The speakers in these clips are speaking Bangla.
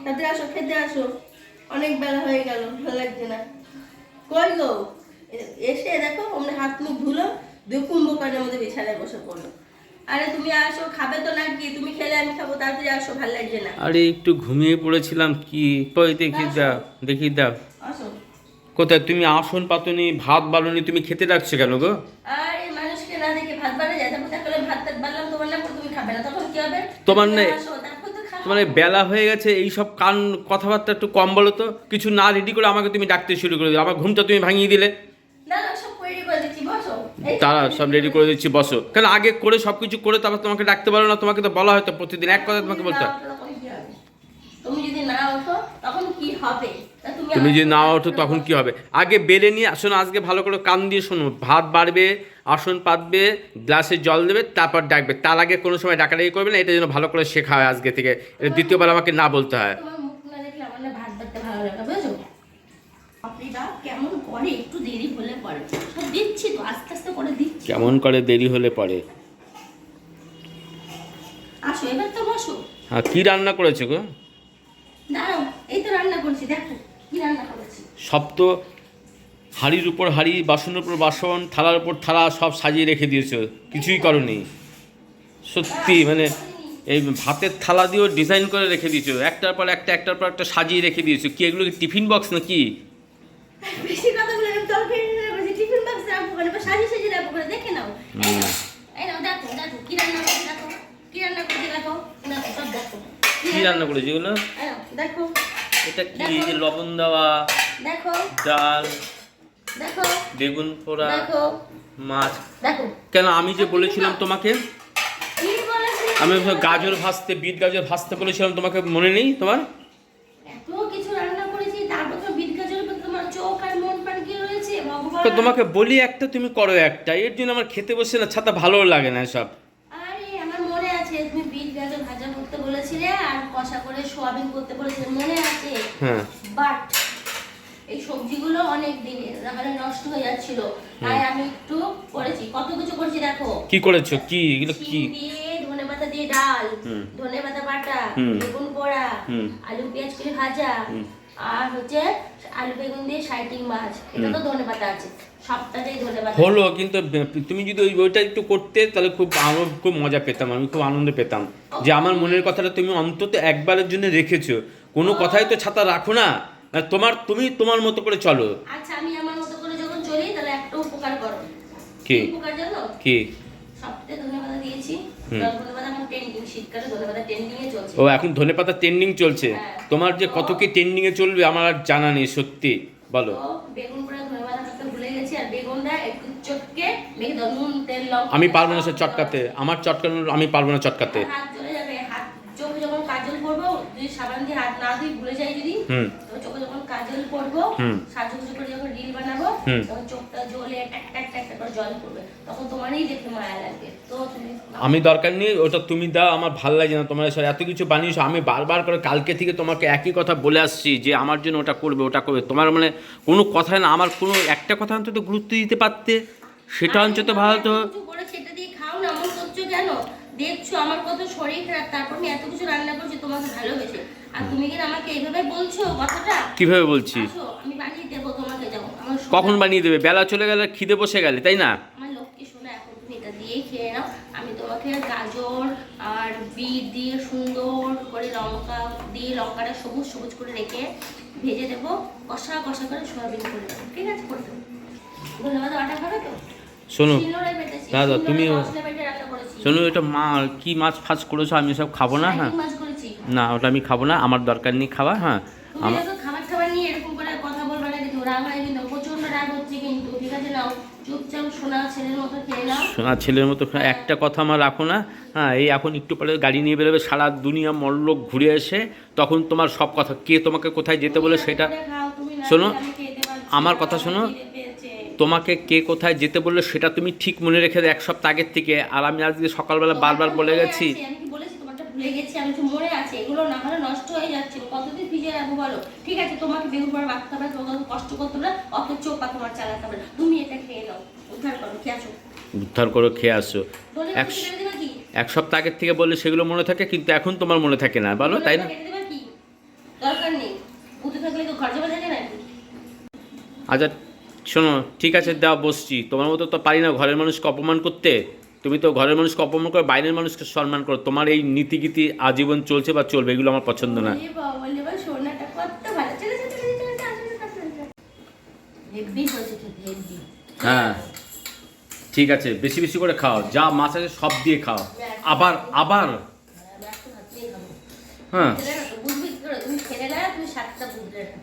তাতে আসো, খেতে আসো। অনেক বেলা হয়ে গেল, ভালো লাগছে না। কই গো? এসে দেখো অমনি হাত মুখ ধুলো, দিয়ে কুম্ভকর্ণের মধ্যে বিছানায় বসে পড়লো। আরে তুমি আসো, খাবে তো নাকি? তুমি খেলে আমি খাবো, তাড়াতাড়ি আসো, ভালো লাগছে না। আরে একটু ঘুমিয়ে পড়েছিলাম কি। কই দেখি দাও, দেখি দাও। আসো। কোথায় তুমি আসন পাতনি, ভাত বালনি, তুমি খেতে ডাকছো কেন গো? আরে মানুষকে না দেখে ভাত বাড়া যায়? তারপর তাহলে ভাত টাত বাড়লাম তোমার না, তুমি খাবে না, তখন কি হবে? তোমার তুমি না আসো, তারপর তো খাবো। তোমার এই বেলা হয়ে গেছে, এই সব কান কথাবার্তা একটু কম বলো তো। কিছু না রেডি করে আমাকে তুমি ডাকতে শুরু করে দিলে, আমার ঘুমটা তুমি ভাঙিয়ে দিলে। না না, সব রেডি করে দিচ্ছি, বসো। এই তারা সব রেডি করে দিচ্ছি, বসো। কেন আগে করে সব কিছু করে তারপর তোমাকে ডাকতে পারো না? তোমাকে তো বলা হয়তো প্রতিদিন এক কথা তোমাকে বলতে হয়। তুমি যদি না ওঠো তখন কি হবে? তা তুমি যদি না ওঠো তখন কি হবে? আগে বেড়ে নিয়ে শোনো, আজকে ভালো করে কান দিয়ে শোনো। ভাত বাড়বে, আসন পাতবে, গ্লাসে জল দেবে, তারপর ডাকবে। তার আগে কোনো সময় ডাকাডাকি করবে না, এটা যেন ভালো করে শেখা হয় আজকে থেকে। এটা দ্বিতীয়বার আমাকে না বলতে হয়। তোমার মুখ না দেখলে আমার না ভাত বাড়তে ভালো লাগে, বুঝছো? আপনি দা কেমন করে, একটু দেরি হলে পরে সব দিচ্ছি তো, আস্তে আস্তে করে দিচ্ছি। কেমন করে দেরি হলে পরে? আসো এবার তো বসো। হ্যাঁ, কি রান্না করেছো গো? দাঁড়াও, এই তো রান্না করছি, দেখো কি রান্না করেছি। সব তো হাঁড়ির উপর হাঁড়ি, বাসনের উপর বাসন, থালার উপর থালা সব সাজিয়ে রেখে দিয়েছো, কিছুই করনি। সত্যি মানে এই ভাতের থালা দিয়েও ডিজাইন করে রেখে দিয়েছো, একটার পর একটা, একটার পর একটা সাজিয়ে রেখে দিয়েছো। কি এগুলো কি টিফিন বক্স নাকি? বেশি কথা বলে আমি তরকারি রান্না করেছি, টিফিন বক্স রাখবো কেন? বা সাজিয়ে সাজিয়ে রাখবো করে, দেখে নাও। এই নাও দেখো, দেখো কি রান্না করেছি, দেখো কি রান্না করেছি, দেখো দেখো সব দেখো। কি রান্না করেছো এগুলো? এই নাও, দেখো এটা কি? এই যে লবণ দেওয়া, দেখো ডাল, দেখো বেগুন পোড়া, দেখো মাছ। দেখো। কেন আমি যে বলেছিলাম তোমাকে, কি বলেছি? আমি গাজর ভাজতে, বিট গাজর ভাজতে বলেছিলাম তোমাকে, মনে নেই তোমার? এত কিছু রান্না করেছি, তারপর তো বিট গাজরের প্রতি তোমার চোখ আর মন প্রাণ কি রয়েছে ভগবান? তো তোমাকে বলি একটা, তুমি করো একটা। এর জন্য আমার খেতে বসে না ছাতা ভালো লাগে না সব। আরে আমার মনে আছে, তুমি বিট গাজর ভাজা করতে বলেছিলে আর কষা করে সোয়াবিন করতে বলেছিলে, মনে আছে? হ্যাঁ। বাট এই সবজিগুলো অনেক দিনের, তাহলে নষ্ট হয়ে যাচ্ছিল, তাই আমি একটু করেছি, কত কিছু করেছি দেখো। কি করেছো? কি এগুলো? কি? শিম দিয়ে, ধনেপাতা দিয়ে ডাল, ধনেপাতা বাটা, বেগুন পোড়া, আলু পেঁয়াজ করে ভাজা, আর হচ্ছে আলু বেগুন দিয়ে সাইটিং মাছ। এটা তো ধনেপাতা আছে, সবটাতেই ধনেপাতা হলো, কিন্তু তুমি যদি ওই বইটা একটু করতে তাহলে আমি খুব মজা পেতাম, আমি খুব আনন্দ পেতাম যে আমার মনের কথাটা তুমি অন্তত একবারের জন্য রেখেছো। কোনো কথাই তো ছাতা রাখো না। তুমি তোমার মতো করে চলো। আচ্ছা, আমি আমার মতো করে যখন চলি তাহলে একটা উপকার করো। কি উপকার জানো? কি? সবটাতে ধনেপাতা দিয়েছি, ধনেপাতা এখন ট্রেন্ডিং, শীতকালে ধনেপাতা ট্রেন্ডিং এ চলছে। ও, এখন ধনেপাতা ট্রেন্ডিং চলছে? হ্যাঁ। তোমার যে কত কি ট্রেন্ডিং এ চলবে আমার আর জানা নেই, সত্যি বলো। তো বেগুন পোড়া ধনেপাতা কাটতে ভুলে গেছি, আর বেগুনটা একটু চটকে মেখে দাও, নুন তেল লঙ্কা। আমি পারবো না সে চটকাতে, আমার চটকানোর আমি পারবো না চটকাতে। হাত জ্বলে যাবে, হাত চোখে যখন কাজল করবো, যদি সাবান দিয়ে হাত না ধুই ভুলে যাই যদি, তো চোখে যখন কাজল করবো, সাজুগুজু করে যখন রিল বানাবো, তখন চোখটা জ্বলে টাক টাক টাক টাক করে জল পড়বে, তখন তোমারই দেখতে মায়া লাগবে। তো তুমি আমি দরকার নেই, ওটা তুমি দাও, আমার ভালো লাগে না। তোমার এত কিছু বানিয়েছো, আমি বারবার করে কালকে থেকে তোমাকে একই কথা বলে আসছি যে আমার জন্য ওটা করবে, ওটা করবে। তোমার মানে কোনো কথাই না, আমার কোনো একটা কথা অন্তত গুরুত্ব দিতে পারতে, সেটা অন্তত ভালো তো। কিছু করে সেটা দিয়ে খাও না, এমন করছো কেন? দেখছো আমার কত শরীর খারাপ, তারপর আমি এত কিছু রান্না করছি তোমাকে ভালোবেসে, আর তুমি কি আমাকে এইভাবে বলছো কথাটা? কিভাবে বলছি? আসো, আমি বানিয়ে দেবো তোমাকে, যাও আমার কখন বানিয়ে দেবে? বেলা চলে গেলে, খিদে বসে গেলে, তাই না? আমার লক্ষ্মী শোনা, এখন তুমি এটা দিয়েই খেয়ে নাও। আমি তোমাকে গাজর আর বিট দিয়ে সুন্দর করে লঙ্কা দিয়ে, লঙ্কাটা সবুজ সবুজ করে রেখে ভেজে দেবো, কষা কষা করে সয়াবিন করে দেবো, ঠিক আছে? করে দেবো। ধন্যবাদ। আটা খাবে তো? শোনো শিলনোড়ায় বেটেছি, দাদা, তুমি শিলনোড়ায় মশলা বেটে রান্না করেছি। শোনো, এটা কি মাছ ফাজ করেছো, আমি সব খাবো না। হ্যাঁ, সাইটিং মাছ করেছি। না ওটা আমি খাবো না, আমার দরকার নেই খাওয়া। হ্যাঁ, তুমি আমার যখন খাবার খাবার নিয়ে এরকম করে কথা বলবে না কিন্তু, রাগ হয় কিন্তু, প্রচন্ড রাগ হচ্ছে কিন্তু, ঠিক আছে? নাও, চুপচাপ শোনা ছেলের মতো খেয়ে নাও। শোনা ছেলের মতো একটা কথা আমার রাখো না। হ্যাঁ, এই এখন একটু পরে গাড়ি নিয়ে বেরোবে, সারা দুনিয়া মল্লক ঘুরে এসে তখন তোমার সব কথা, কে তোমাকে কোথায় যেতে বলে সেটা। শোনো, আমার কথা শোনো, তোমাকে কে কোথায় যেতে বললে সেটা তুমি ঠিক মনে রেখে দাও 1 সপ্তাহ আগের থেকে। আর আমি আজকে সকালবেলা বারবার বলে গেছি। আমি কি বলেছি তোমারটা ভুলে গেছি? আমি তো মনে আছে, এগুলো না হলে নষ্ট হয়ে যাচ্ছে, কতদিন ফ্রিজে রাখবো বলো? ঠিক আছে, তোমাকে বেগুন পোড়া মাখতে হবে, তোমাকে কষ্ট করতে হবে না, অত চোখ পা তোমার চালাতে হবে না, তুমি এটা খেয়ে নাও, উদ্ধার করো, খেয়ে আসো। উদ্ধার করে খেয়ে আসো। দলে এক কেটে দেবে কি? 1 সপ্তাহ আগের থেকে বললে সেগুলো মনে থাকে, কিন্তু এখন তোমার মনে থাকে না, বলো তাই না? কেটে দেবে কি? বুদ্ধি থাকলে তো ঘর জমা থাকে নাকি? আচ্ছা শোনো, ঠিক আছে দাও বসছি, তোমার মতো তো পারি না ঘরের মানুষকে অপমান করতে। তুমি তো ঘরের মানুষকে অপমান করে বাইরের মানুষকে সম্মান করো। তোমার এই নীতিগীতি আজীবন চলছে বা চলবে, এগুলো আমার পছন্দ না। ওরে বাবা, বলে বা সোনাটা কত ভালো। চলে চলে চলে চলে চলে। হেভি হয়েছে খেতে, হেভি। হ্যাঁ ঠিক আছে, বেশি বেশি করে খাও, যা মাছ আছে সব দিয়ে খাও। আবার আবার আমি একটু ভাত দিয়ে খাবো। হ্যাঁ খেলে না তো বুঝবি কি করে? তুমি খেলে না, তুমি স্বাদটা বুঝলে না।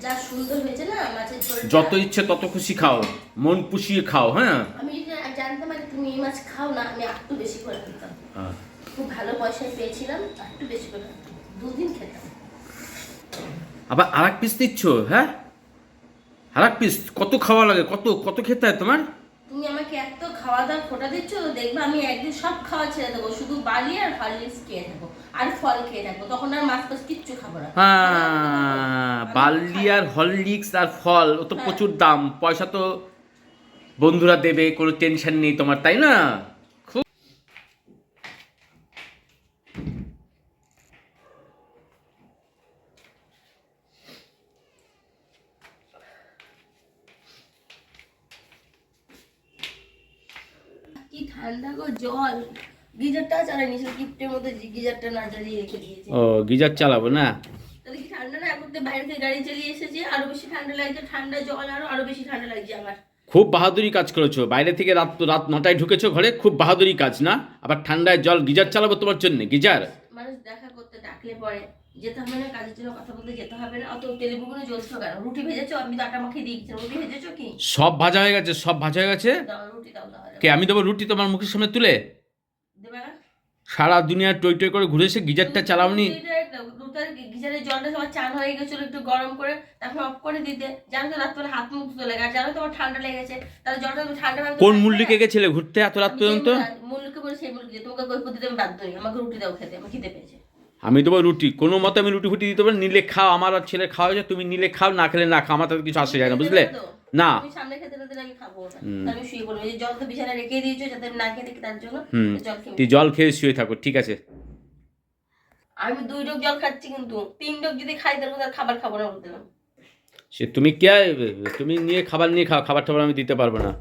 যা সুন্দর হয়েছে না মাছের ঝোলটা। যত ইচ্ছে তত খুশি খাও, মন পুষিয়ে খাও। হ্যাঁ আমি যদি জানতাম আগে তুমি এই মাছ খাও না, আমি একটু বেশি করে খেতাম। হ্যাঁ। খুব ভালো পয়সায় পেয়েছিলাম, একটু বেশি করে খেতাম, 2 দিন খেতাম। আবার আর এক পিস দিচ্ছ? হ্যাঁ আর এক পিস? কত খাওয়া লাগে, কত কত খেতে হয় তোমার? তুমি আমাকে এত খাওয়া দাওয়া খোটা দিচ্ছ, দেখবে আমি একদিন সব খাওয়া ছেড়ে দেবো, শুধু বালি আর হরলিক্স খেয়ে থাকবো আর ফল খেয়ে থাকবো, তখন আর মাছ ফাছ কিচ্ছু খাবো না। হ্যাঁ বার্লি আর হরলিক্স আর ফল, ও তো প্রচুর দাম, পয়সা তো বন্ধুরা দেবে, কোনো টেনশন নেই তোমার, তাই না? খুব কি ঠান্ডা গো, জল গিজারটা চালাইনি, গিফটের মধ্যে গিজারটা না জ্বালিয়ে রেখে দিয়েছি। ও গিজার চালাবো না? তাহলে কি ঠান্ডা না? এখন তো বাইরে থেকে গাড়ি চালিয়ে এসেছি, আরো বেশি ঠান্ডা লাগছে, ঠান্ডা জল আরো বেশি ঠান্ডা লাগছে আমার। খুব বাহাদুরি কাজ করেছো, বাইরে থেকে রাত 9টায় ঢুকেছো ঘরে, খুব বাহাদুরি কাজ না? আবার ঠান্ডায় জল গিজার চালাবো তোমার জন্য? গিজার মানুষ দেখা করতে ডাকলে পরে যেতে হবে না, কাজের জন্য কথা বলতে যেতে হবে না, অত টেলিফোনে জ্বলছো কেন? রুটি ভেজেছো? আমি তো আটা মাখিয়ে দিয়ে গেছি, রুটি ভেজেছো কি? সব ভাজা হয়ে গেছে, সব ভাজা হয়ে গেছে। দাও রুটি, দাও দাও কে আমি দেবো রুটি তোমার মুখের সামনে তুলে? দেবে না? সারা দুনিয়া টই টই করে ঘুরে এসে গিজারটা চালাওনি? গিজারের জলটা সবার চান হয়ে গেছিল, একটু গরম করে তারপর অফ করে দিতে। জানো তো রাত্রে হাত মুখ ধুতে লাগে, আর জানো তোমার ঠান্ডা লেগেছে, তাহলে জলটা তুমি ঠান্ডা ভাবে কোন মুল্লিকে গেছিলে ঘুরতে এত রাত পর্যন্ত? মুল্লুকে বলে সেই মুল্লুকে, তোমাকে কৈফত দিতে আমি বাধ্য নই, আমাকে রুটি দাও খেতে, আমি খিদে পেয়েছে। আমি দেবো রুটি, কোনো মতে আমি রুটি ফুটি দিতে পারি, নিলে খাও, আমার আর ছেলে খাওয়া হয়েছে, তুমি নিলে খাও, না খেলে না খাও, আমার তাতে কিছু আসে যায় না, বুঝলে? না তুমি সামনে খেতে না দিলে আমি খাবো না, আমি শুয়ে পড়বো। এই জল তো বিছানায় রেখে দিয়েছো যাতে আমি না খেয়ে থাকি, তার জন্য জল খেয়ে। তুই জল খেয়ে শুয়ে থাকো, ঠিক আছে? আমি 2 ডোক জল খাচ্ছি, কিন্তু 3 ডোক যদি খাই তাহলে আর খাবার খাবো না বলতে না। সে তুমি কে, তুমি নিয়ে খাবার নিয়ে খাও, খাবার টাবার আমি দিতে পারবো না।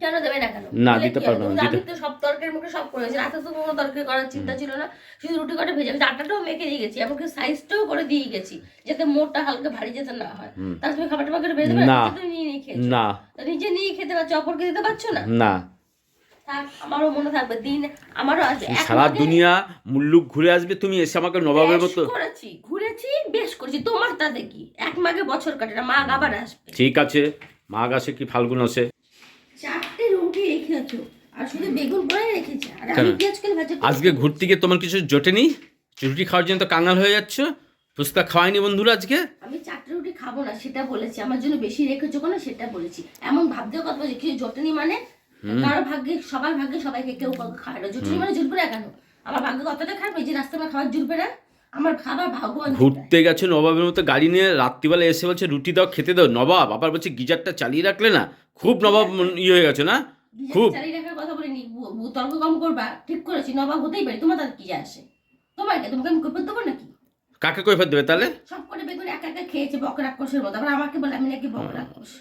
কেন দেবে না? কেন না, দিলে দিতে কি পারবো হবে? না, আমি দিতে- তো সব তরকারির মুখে সব করেছি, রাতে তো কোনো তরকারি করার চিন্তা ছিল না, শুধু রুটি কটা ভেজে, আমি আটাটাও মেখে দিয়ে গেছি, এমনকি সাইজটাও করে দিয়ে গেছি যাতে মোটা হালকা ভারী যাতে না হয়। তাহলে তুমি খাবার টাবার করে ভেজে দেবে না। তুমি নিয়ে নিয়ে খেয়েছো না তা নিজে নিয়ে খেতে পারছো, অপরকে দিতে পারছো না? না, থাক, আমারও মনে থাকবে দিন, আমারও আসবে। এক সারা মাঘে দুনিয়া মুল্লুক ঘুরে আসবে, তুমি এসে আমাকে নবাবের বেশ মতো। করেছি, ঘুরেছি, বেশ করেছি, তোমার তাতে কি? এক মাঘে বছর কাটে না, মাঘ আবার আসবে। ঠিক আছে, মাঘ আসে কি ফাল্গুন আসে? 4টে রুটি রেখেছো আর শুধু বেগুন পোড়াই রেখেছে, আর কেন? আমি পেঁয়াজ কেন ভাজা করেছি? আজকে ঘুরতে গিয়ে তোমার কিছু জোটেনি? রুটি খাওয়ার জন্য তো কাঙাল হয়ে যাচ্ছ। ফুচকা খাওয়াইনি বন্ধুরা আজকে? আমি 4টে রুটি খাবো না সেটা বলেছি, আমার জন্য বেশি রেখেছো কেন সেটা বলেছি। এমন ভাবতেও কথা বলছি কিছু জটেনি মানে? কারো ভাগ্যে, সবার ভাগ্যে সবাইকে কেউ কাউকে খায় না, জুটনি মানে জুটবে না কেন? আমার ভাগ্য কতটা খারাপ, এই যে রাস্তায় আমার খাবার জুটবে না? আমার খাবার ভাগ্যবান। ঘুরতে গেছো নবাবের মতো গাড়ি নিয়ে, রাত্রিবেলা এসে বলছে রুটি দাও খেতে দাও, নবাব আবার বলছে গিজারটা চালিয়ে রাখলে না? খুব নবাব ইয়ে হয়ে গেছে না? খুব। চালিয়ে রাখার কথা বলিনি, তর্ক কম করবা, ঠিক করেছি, নবাব হতেই পারি, তোমার তার কি যায় আসে? তোমার কে, তোমাকে আমি কৈফিয়ত দেবো নাকি? কাকে কৈফিয়ত দেবে তাহলে? সব করে বেগুন একা একা খেয়েছে বক রাক্ষসের মতো, আবার আমাকে বলে আমি নাকি বক রাক্ষস।